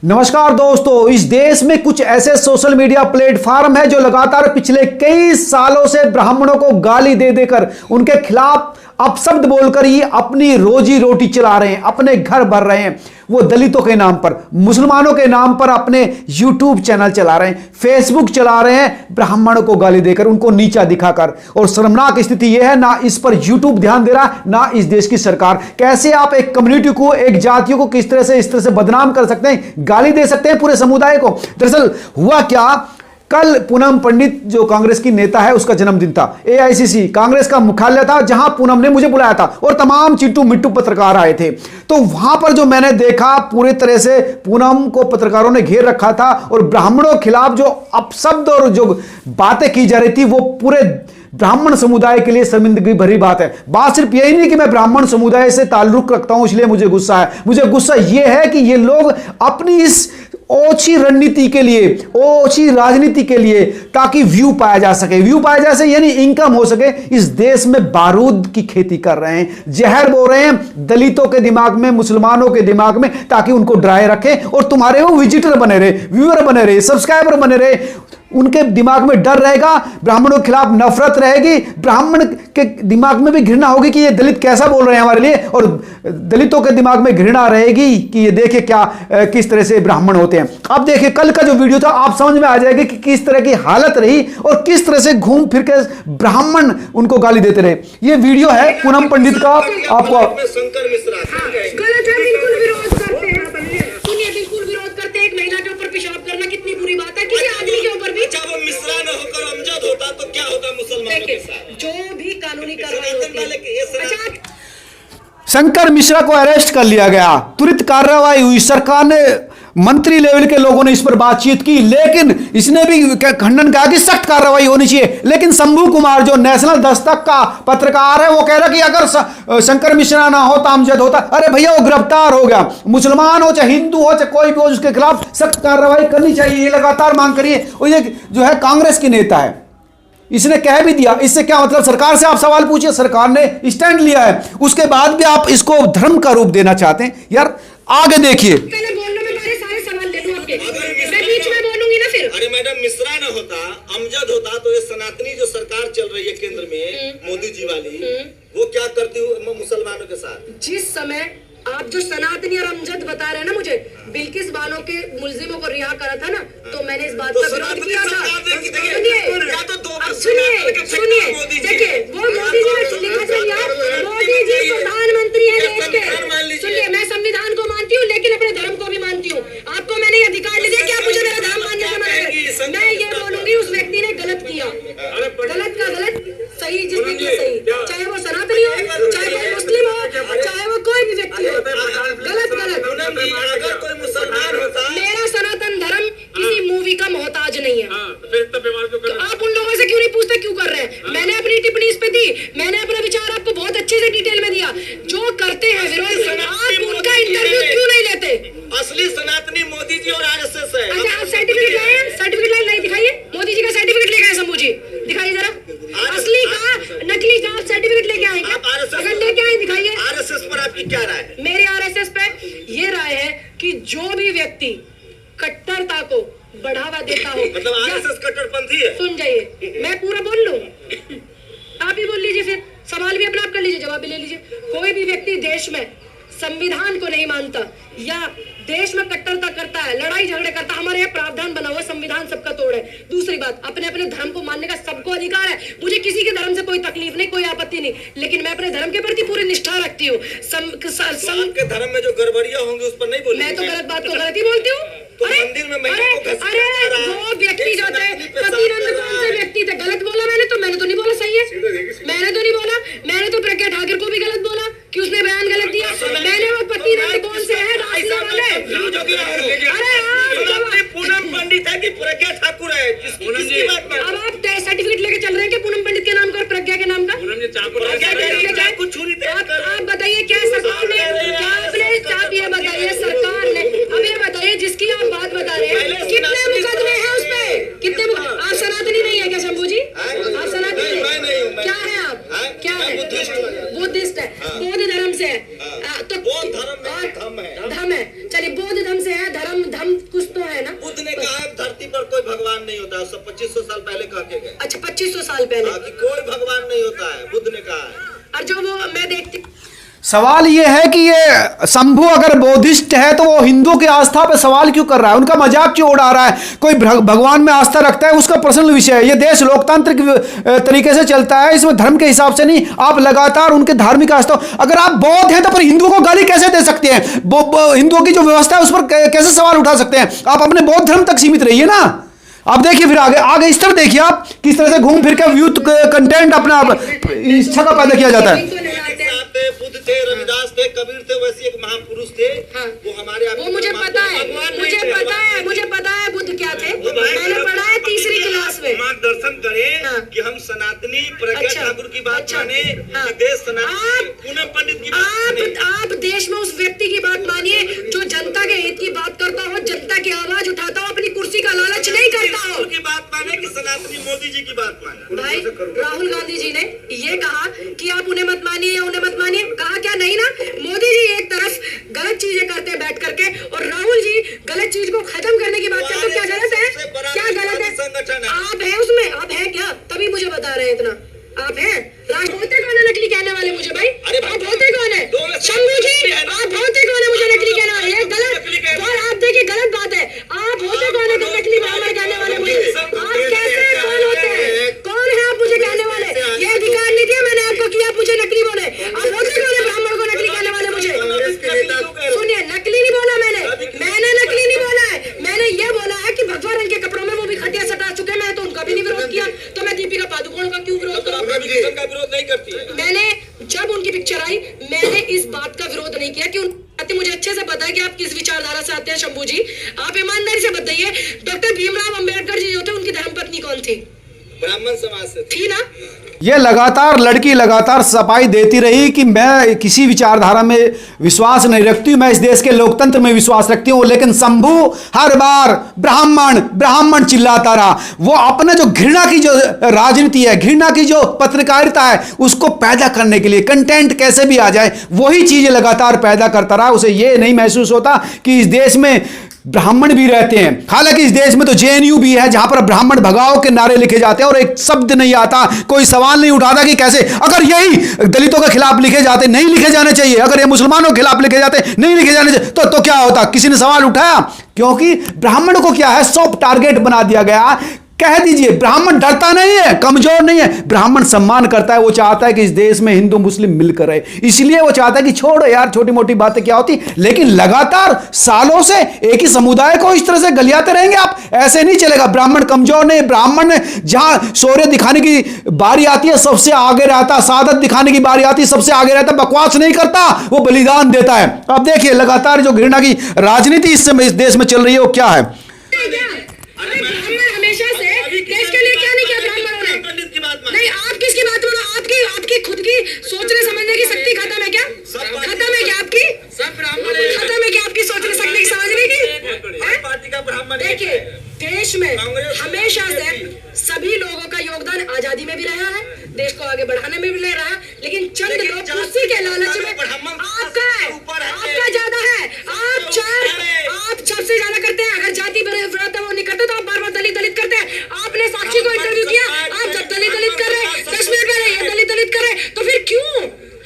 नमस्कार दोस्तों, इस देश में कुछ ऐसे सोशल मीडिया प्लेटफॉर्म है जो लगातार पिछले कई सालों से ब्राह्मणों को गाली दे देकर उनके खिलाफ अपशब्द बोलकर ही अपनी रोजी रोटी चला रहे हैं, अपने घर भर रहे हैं। वो दलितों के नाम पर, मुसलमानों के नाम पर अपने यूट्यूब चैनल चला रहे हैं, फेसबुक चला रहे हैं, ब्राह्मणों को गाली देकर, उनको नीचा दिखाकर। और शर्मनाक स्थिति यह है, ना इस पर यूट्यूब ध्यान दे रहा, ना इस देश की सरकार। कैसे आप एक कम्युनिटी को, एक जातियों को किस तरह से इस तरह से बदनाम कर सकते हैं, गाली दे सकते हैं पूरे समुदाय को। दरअसल हुआ क्या, कल पूनम पंडित जो कांग्रेस की नेता है, उसका जन्मदिन था। एआईसीसी कांग्रेस का मुख्यालय था, जहां पूनम ने मुझे बुलाया था और तमाम चिट्टू मिट्टू पत्रकार आए थे। तो वहां पर जो मैंने देखा, पूरी तरह से पूनम को पत्रकारों ने घेर रखा था और ब्राह्मणों के खिलाफ जो अपशब्द और जो बातें की जा रही थी, वो पूरे ब्राह्मण समुदाय के लिए शर्मिंदगी भरी बात है। बात सिर्फ यही नहीं कि मैं ब्राह्मण समुदाय से ताल्लुक रखता हूं इसलिए मुझे गुस्सा है। मुझे गुस्सा यह है कि ये लोग अपनी इस ओछी रणनीति के लिए, ओछी राजनीति के लिए, ताकि व्यू पाया जा सके, व्यू पाया जा सके यानी इनकम हो सके, इस देश में बारूद की खेती कर रहे हैं, जहर बो रहे हैं दलितों के दिमाग में, मुसलमानों के दिमाग में, ताकि उनको डराए रखें और तुम्हारे वो विजिटर बने रहे, व्यूअर बने रहे, सब्सक्राइबर बने रहे। उनके दिमाग में डर रहेगा, ब्राह्मणों के खिलाफ नफरत रहेगी, ब्राह्मण के दिमाग में भी घृणा होगी कि ये दलित कैसा बोल रहे हैं हमारे लिए, और दलितों के दिमाग में घृणा रहेगी कि ये देखिए क्या किस तरह से ब्राह्मण होते हैं। अब देखिए कल का जो वीडियो था, आप समझ में आ जाएगी कि किस तरह की हालत रही और किस तरह से घूम फिर के ब्राह्मण उनको गाली देते रहे। ये वीडियो है पूनम पंडित का। आपको शंकर मिश्रा गलत है, बिल्कुल विरोध करते हैं। सुनिए, बिल्कुल विरोध करते हैं। एक महिला के ऊपर पेशाब करना कितनी बुरी बात है, किसी आदमी के ऊपर भी। वो मिश्रा न होकर अमजद होता तो क्या होता मुसलमानों के साथ? जो भी कानूनी कार्रवाई होती है। शंकर मिश्रा को अरेस्ट कर लिया गया, तुरंत कार्रवाई हुई, सरकार ने, मंत्री लेवल के लोगों ने इस पर बातचीत की, लेकिन इसने भी खंडन कहा कि सख्त कार्रवाई होनी चाहिए। लेकिन शंभू कुमार जो नेशनल दस्तक का पत्रकार है, वो कह रहा कि अगर शंकर मिश्रा ना हो तो अमजद होता। अरे भैया, वो गिरफ्तार हो गया, मुसलमान हो चाहे हिंदू हो चाहे कोई भी हो, उसके खिलाफ सख्त कार्रवाई करनी चाहिए, ये लगातार मांग करिए। और ये जो है कांग्रेस की नेता है, इसने कह भी दिया। इससे क्या मतलब, सरकार से आप सवाल पूछिए, सरकार ने स्टैंड लिया है, उसके बाद भी आप इसको धर्म का रूप देना चाहते हैं यार। आगे देखिए, पहले बोलने में मेरे सारे सवाल ले लूं आपके, मैं बीच में बोलूंगी ना फिर। अरे मैडम, मिश्रा न होता, अमजद होता तो ये सनातनी जो सरकार चल रही है केंद्र में, मोदी जी वाली, वो क्या करती मुसलमानों के साथ? जिस समय आप जो सनातनी और अमजद बता रहे हैं ना, मुझे बिल्किस बानो के मुलजिमों को रिहा करा था ना, तो मैंने इस बात का विरोध किया था। सुनिए, देखिए, वो मोदी जी ने लिखा था यार, मोदी जी प्रधानमंत्री है देश के। सुनिए, मैं संविधान को मानती हूँ, लेकिन अपने धर्म को भी मानती हूँ। आपको मैंने ये अधिकार नहीं दिया कि आप मुझे मेरा धर्म मानने से मना करें। मैं ये बोलूंगी, उस व्यक्ति ने गलत किया, गलत का गलत, सही जिसने किया सही, चाहे वो सनातनी हो, चाहे वो मुस्लिम हो, चाहे वो कोई भी व्यक्ति हो, गलत गलत। अगर कोई मुसलमान होता, मेरा सनातन धर्म किसी मूवी का मोहताज नहीं है। तो आप उन लोगों से क्यों नहीं पूछते क्यों कर रहे हैं? मैंने अपनी टिप्पणी इस पे दी, मैंने अपना विचार आपको बहुत अच्छे से डिटेल में दिया। जो करते हैं विरोध, आप उनका इंटरव्यू क्यों नहीं लेते? असली सनातनी मोदी जी और आरएसएस है। अच्छा, आप सर्टिफिकेट लाए हैं? सर्टिफिकेट लाए, नहीं दिखाइए। मोदी जी का सर्टिफिकेट लेके आए शंभू जी, दिखाइए जरा। असली का, नकली का आप सर्टिफिकेट लेके आए क्या? अगर लेके आए दिखाइए। आरएसएस पर आपकी क्या राय है? मेरे आरएसएस पे ये राय है कि जो भी व्यक्ति कट्टरता को बढ़ावा देता हो, मतलब आरएसएस कट्टरपंथी है। सुन जाइए, मैं पूरा बोल लूं, आप ही बोल लीजिए, फिर सवाल भी अपना आप कर लीजिए, जवाब भी ले लीजिए। कोई भी व्यक्ति देश में संविधान को नहीं मानता या देश में कट्टरता करता है, लड़ाई झगड़े करता, हमारे यहाँ प्रावधान बना हुआ, संविधान सबका तोड़ है। दूसरी बात, अपने अपने धर्म को मानने का सबको अधिकार है। मुझे किसी के धर्म से कोई तकलीफ नहीं, कोई आपत्ति नहीं, लेकिन मैं अपने धर्म के प्रति पूरी निष्ठा रखती हूँ। आपके धर्म में जो गड़बड़ियां होंगी उस पर नहीं बोली। मैं तो गलत बात को गलत ही बोलती हूँ। तो मंदिर में अरे वो व्यक्ति जो थे, पतिरंद कौन से व्यक्ति थे? गलत बोला मैंने तो नहीं बोला, सही है, मैंने तो नहीं बोला। मैंने तो प्रज्ञा ठाकुर को भी गलत बोला कि उसने बयान गलत दिया। मैंने वो पतिरंद कौन से है वाले, अरे पूनम पंडित है कि प्रज्ञा ठाकुर है? अब आप सर्टिफिकेट लेके चल रहे हैं कि पूनम पंडित के नाम का और प्रज्ञा के नाम का? आप बताइए, क्या सरकार ने, क्या आपने, आप ये बताइए सरकार ने, अब ये बताइए जिसकी आप बात बता रहे हैं, कितने मुकदमे हैं उस पे? कितने? आप सनातनी नहीं है क्या शंभू जी? आप सनातनी क्या है? आप क्या है? बुद्धिस्ट है, बौद्ध धर्म से है। तो धर्म है। चलिए, बौद्ध धर्म से है, धर्म 2500 साल पहले कह के गए। अच्छा 2500 साल पहले कि कोई भगवान नहीं होता है, बुद्ध ने कहा है। और जो वो मैं देखती सवाल ये है कि ये शंभू अगर बौद्धिस्ट है तो वो हिंदुओं की आस्था पे सवाल क्यों कर रहा है, उनका मजाक क्यों उड़ा रहा है। कोई भगवान में आस्था रखता है उसका पर्सनल विषय है। ये देश लोकतांत्रिक तरीके से चलता है, इसमें धर्म के हिसाब से नहीं। आप लगातार उनके धार्मिक आस्था, अगर आप बौद्ध हैं तो फिर हिंदुओं को गाली कैसे दे सकते हैं, हिंदुओं की जो व्यवस्था है उस पर कैसे सवाल उठा सकते हैं। आप अपने बौद्ध धर्म तक सीमित रहिए ना। आप देखिए फिर आगे इस तरह देखिए आप किस तरह से घूम फिर के यूथ कंटेंट अपना इच्छा का पैदा किया जाता है। बुद्ध थे, रविदास थे, कबीर थे, वैसे एक महापुरुष थे। हाँ। वो हमारे वो मुझे पता है, मुझे पता है बुद्ध क्या थे। मैंने पढ़ा है तीसरी क्लास में। मार्गदर्शन करें हाँ। कि हम सनातनी प्रज्ञा अच्छा। ठाकुर की बात माने, हाँ। कि देश सनातनी पूनम पंडित की बात माने। आप देश में उस व्यक्ति की बात मानिए जो जनता के हित की बात करता हो, जनता की आवाज उठाता हो, अपनी कुर्सी का लालच नहीं करता हो। की बात माने कि सनातनी मोदी जी की बात माने। भाई राहुल गांधी जी ने ये कहा कि आप उन्हें मत मानिए या उन्हें मत मानिए, कहा क्या नहीं ना। मोदी जी एक तरफ गलत चीजें करते हैं बैठ करके और राहुल जी गलत चीज को खत्म करने की बात करते, तो क्या गलत है, क्या गलत है। आप हैं उसमें, आप हैं क्या, तभी मुझे बता रहे हैं इतना। आप हैं होते कौन है नकली कहने वाले मुझे भाई, आप होते कौन है शंभू जी, आप होते कौन है मुझे नकली कहने वाले, ये गलत। और आप देखिए गलत बात है, आप होते कौन है तो नकली ब्राह्मण कहने वाले मुझे, आप कैसे कौन होते हैं, कौन है आप मुझे कहने वाले। ये अधिकार नहीं दिया मैंने आपको कि आप मुझे नकली बोले। आप होते कौन है ब्राह्मण को नकली कहने वाले मुझे। सुनिए नकली नहीं बोला मैंने नकली नहीं बोला है, मैंने ये बोला है कि भगवा रंग के कपड़ों में वो भी खटिया सटा चुके, मैं तो उनका भी नहीं विरोध किया, तो मैं दीपिका पादुकोण का क्यों विरोध करूं। नहीं करती है। मैंने जब उनकी पिक्चर आई मैंने इस बात का विरोध नहीं किया कि मुझे अच्छे से पता है कि आप किस विचारधारा से आते हैं शंभू जी। आप ईमानदारी से बताइए डॉक्टर भीमराव अंबेडकर जी जो थे उनकी धर्मपत्नी कौन थी, ब्राह्मण समाज से थी ना। ये लड़की लगातार सफाई देती रही कि मैं किसी विचारधारा में विश्वास नहीं रखती हूं, मैं इस देश के लोकतंत्र में विश्वास रखती हूं। लेकिन शंभू हर बार ब्राह्मण चिल्लाता रहा। वो अपना जो घृणा की जो राजनीति है, घृणा की जो पत्रकारिता है, उसको पैदा करने के लिए कंटेंट कैसे भी आ जाए वही चीजें लगातार पैदा करता रहा। उसे ये नहीं महसूस होता कि इस देश में ब्राह्मण भी रहते हैं। हालांकि इस देश में तो जेएनयू भी है जहां पर ब्राह्मण भगाओ के नारे लिखे जाते हैं और एक शब्द नहीं आता, कोई सवाल नहीं उठाता कि कैसे, अगर यही दलितों के खिलाफ लिखे जाते, नहीं लिखे जाने चाहिए, अगर ये मुसलमानों के खिलाफ लिखे जाते, नहीं लिखे जाने चाहिए, तो क्या होता। किसी ने सवाल उठाया? क्योंकि ब्राह्मण को क्या है, सॉफ्ट टारगेट बना दिया गया। कह दीजिए ब्राह्मण डरता नहीं है, कमजोर नहीं है, ब्राह्मण सम्मान करता है। वो चाहता है कि इस देश में हिंदू मुस्लिम मिलकर रहे, इसलिए वो चाहता है कि छोड़ो यार छोटी मोटी बातें क्या होती। लेकिन लगातार सालों से एक ही समुदाय को इस तरह से गलियाते रहेंगे आप, ऐसे नहीं चलेगा। ब्राह्मण कमजोर नहीं, ब्राह्मण जहां शौर्य दिखाने की बारी आती है सबसे आगे रहता, सादत दिखाने की बारी आती है सबसे आगे रहता, बकवास नहीं करता, वो बलिदान देता है। अब देखिए लगातार जो घृणा की राजनीति इस समय इस देश में चल रही है वो क्या है। हमेशा से देश के लिए क्या नहीं किया ब्राह्मणों ने। नहीं आप किसकी बात बोलो, आपकी खुद की सोचने समझने की शक्ति खत्म है क्या, खत्म है क्या आपकी, खत्म है क्या आपकी सोचने समझने की समझने की। पार्टी का ब्राह्मण देखिए देश में हमेशा से सभी लोगों का योगदान आजादी में भी रहा है, देश को आगे बढ़ाने में भी रहा है, लेकिन चंद लोग कुर्सी के लालच में आपका ज्यादा है। आप सबसे ज्यादा करते हैं, अगर जाति विरोध है वो नहीं करते तो आप बार बार दलित करते हैं। आपने साक्षी को इंटरव्यू किया, आप जब दलित कर रहे हैं 10 मिनट पहले ये दलित कर रहे, तो फिर क्यों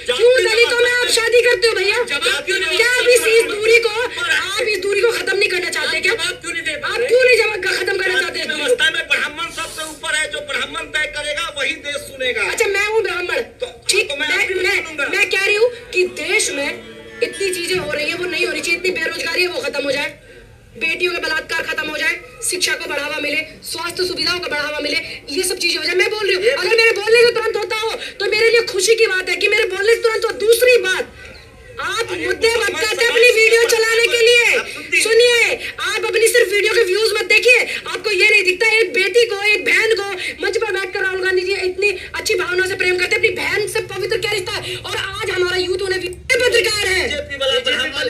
दलितों में आप शादी करते हो भैया? क्या आप इस दूरी को खत्म नहीं करना चाहते क्या? आप क्यों नहीं खत्म करना चाहते? व्यवस्था में ब्राह्मण सबसे ऊपर है, जो ब्राह्मण तय करेगा वही देश सुनेगा। अच्छा मैं हूँ ब्राह्मण, ठीक, मैं कह रही हूँ कि देश में इतनी चीजें हो रही है वो नहीं होनी चाहिए, इतनी बेरोजगारी है वो खत्म हो जाए, बेटियों का बलात्कार खत्म हो जाए, शिक्षा को बढ़ावा मिले, स्वास्थ्य सुविधाओं का बढ़ावा मिले, ये सब चीजें हो जाए। मैं बोल रही हूँ अगर मेरे बोलने से तुरंत होता हो तो मेरे लिए खुशी की बात है कि मेरे बोलने से तुरंत हो। दूसरी बात, आप मुद्दे मत करते अपनी वीडियो चलाने के लिए। सुनिए आप अपनी सिर्फ वीडियो के व्यूज मत देखिए, आपको ये नहीं दिखता एक बेटी को, एक बहन को मंच पर बैठकर राहुल गांधी जी इतनी अच्छी भावना से प्रेम करते, अपनी बहन से पवित्र क्या रिश्ता है। और आज हमारा यूथ उन्हें पत्रकार है,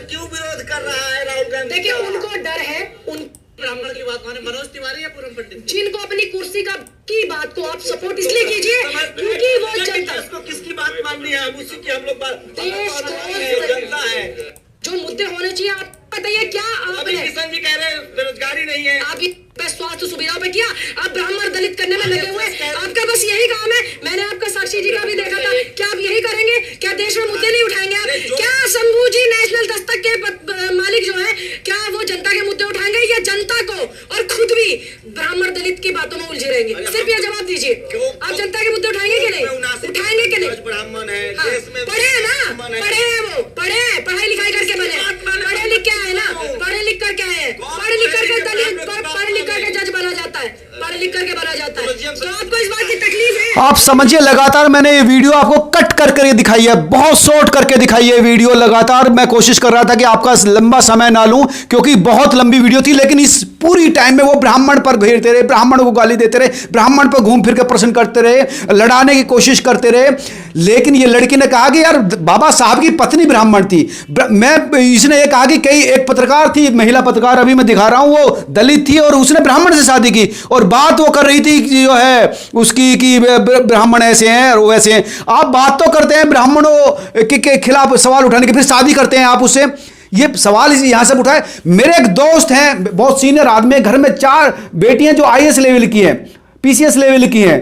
क्यों विरोध कर रहा है राहुल गांधी? देखिए उनको डर है, उन ब्राह्मण की बात माने मनोज तिवारी या पूरन पंडित, जिनको अपनी कुर्सी की बात को आप सपोर्ट इसलिए कीजिए क्योंकि वो जनता को किसकी बात माननी है, हम उसी की हम लोग बात, देश जनता है। जो मुद्दे होने चाहिए आप बताइए क्या आपने, किशन जी कह रहे हैं बेरोजगारी नहीं है, आप स्वास्थ्य सुविधाओं पे किया, आप ब्राह्मण दलित करने में लगे हुए हैं, आपका बस यही काम है। मैंने आपका साक्षी जी का भी देखा था, क्या आप यही करेंगे? क्या देश में मुद्दे नहीं उठाएंगे आप? क्या शंभू जी नेशनल दस्तक के मालिक जो है, क्या वो जनता के मुद्दे उठाएंगे या जनता को और खुद भी ब्राह्मण दलित की बातों में उलझे रहेंगे? सिर्फ ये जवाब दीजिए, आप जनता के मुद्दे उठाएंगे कि नहीं? उठाएंगे कि नहीं? ब्राह्मण है, पढ़े हैं ना, पढ़े हैं वो, पढ़े हैं, पढ़ाई लिखाई करके बने, पढ़े लिख के आए ना, पढ़े लिख कर के आए, पढ़ लिख करके दलित, पढ़ लिख करके जज बना जाता है, पढ़ लिख करके बना जाता है। तो आपको इस बात की तकलीफ है? आप समझिए, लगातार मैंने ये वीडियो आपको कट करके दिखाई है, बहुत शॉर्ट करके दिखाई है वीडियो। लगातार मैं कोशिश कर रहा था कि आपका लंबा समय ना लूं, क्योंकि बहुत लंबी वीडियो थी, लेकिन इस पूरी टाइम में वो ब्राह्मण पर घेरते रहे, ब्राह्मण को गाली देते रहे, ब्राह्मण पर घूम फिर के प्रश्न करते रहे, लड़ाने की कोशिश करते रहे। लेकिन ये लड़की ने कहा कि यार बाबा साहब की पत्नी ब्राह्मण थी, इसने ये कहा कि कई एक पत्रकार थी, महिला पत्रकार अभी मैं दिखा रहा हूं, वो दलित थी और उसने ब्राह्मण से शादी की, और बात वो कर रही थी कि जो है उसकी कि ब्राह्मण ऐसे हैं और वैसे हैं। आप बात तो करते हैं ब्राह्मणों के खिलाफ सवाल उठाने के, फिर शादी करते हैं आप उससे। ये सवाल यहां से उठाए। मेरे एक दोस्त हैं, बहुत सीनियर आदमी, घर में 4 बेटियां जो आईएएस लेवल की हैं, पीसीएस लेवल की हैं,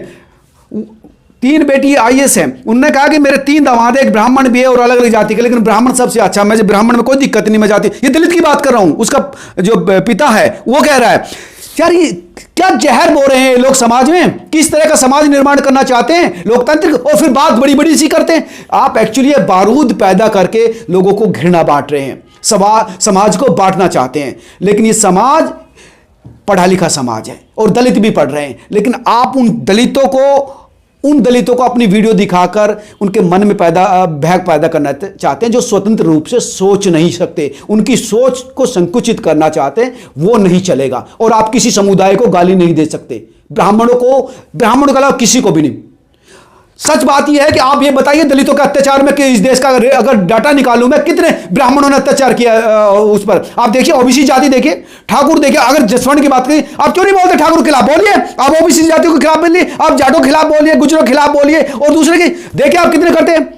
3 बेटी आईएएस हैं। उन्होंने कहा कि मेरे 3 दामाद, एक ब्राह्मण भी है और अलग अलग जाति के, लेकिन ब्राह्मण सबसे अच्छा, मैं ब्राह्मण में कोई दिक्कत नहीं, मैं जाति, ये दलित की बात कर रहा हूं, उसका जो पिता है वो कह रहा है। यार ये क्या जहर बो रहे हैं लोग समाज में? किस तरह का समाज निर्माण करना चाहते हैं लोकतांत्रिक, और फिर बात बड़ी बड़ी सी करते हैं। आप एक्चुअली ये बारूद पैदा करके लोगों को घृणा बांट रहे हैं, समाज को बांटना चाहते हैं। लेकिन ये समाज पढ़ा लिखा समाज है और दलित भी पढ़ रहे हैं, लेकिन आप उन दलितों को अपनी वीडियो दिखाकर उनके मन में भय पैदा करना चाहते हैं, जो स्वतंत्र रूप से सोच नहीं सकते, उनकी सोच को संकुचित करना चाहते हैं। वो नहीं चलेगा। और आप किसी समुदाय को गाली नहीं दे सकते, ब्राह्मणों के अलावा किसी को भी नहीं। सच बात यह है कि आप ये बताइए, दलितों के अत्याचार में कि इस देश का अगर डाटा निकालूं मैं, कितने ब्राह्मणों ने अत्याचार किया उस पर। आप देखिए, ओबीसी जाति देखिए, ठाकुर देखिए। अगर जसवंत की बात करें, आप क्यों नहीं बोलते ठाकुर के खिलाफ? बोलिए। आप ओबीसी जातियों के खिलाफ बोलिए, आप जाटों के खिलाफ बोलिए, गुजरों के खिलाफ बोलिए, और दूसरे की देखिए आप कितने करते हैं।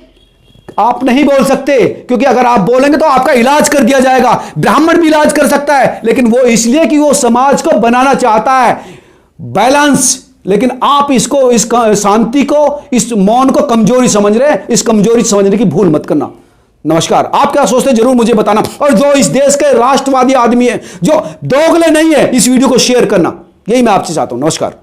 आप नहीं बोल सकते, क्योंकि अगर आप बोलेंगे तो आपका इलाज कर दिया जाएगा। ब्राह्मण भी इलाज कर सकता है, लेकिन वो इसलिए कि वो समाज को बनाना चाहता है बैलेंस। लेकिन आप इसको, इस शांति को, इस मौन को कमजोरी समझ रहे हैं। इस कमजोरी समझने की भूल मत करना। नमस्कार। आप क्या सोचते हैं जरूर मुझे बताना, और जो इस देश के राष्ट्रवादी आदमी है, जो दोगले नहीं है, इस वीडियो को शेयर करना। यही मैं आपसे चाहता हूं। नमस्कार।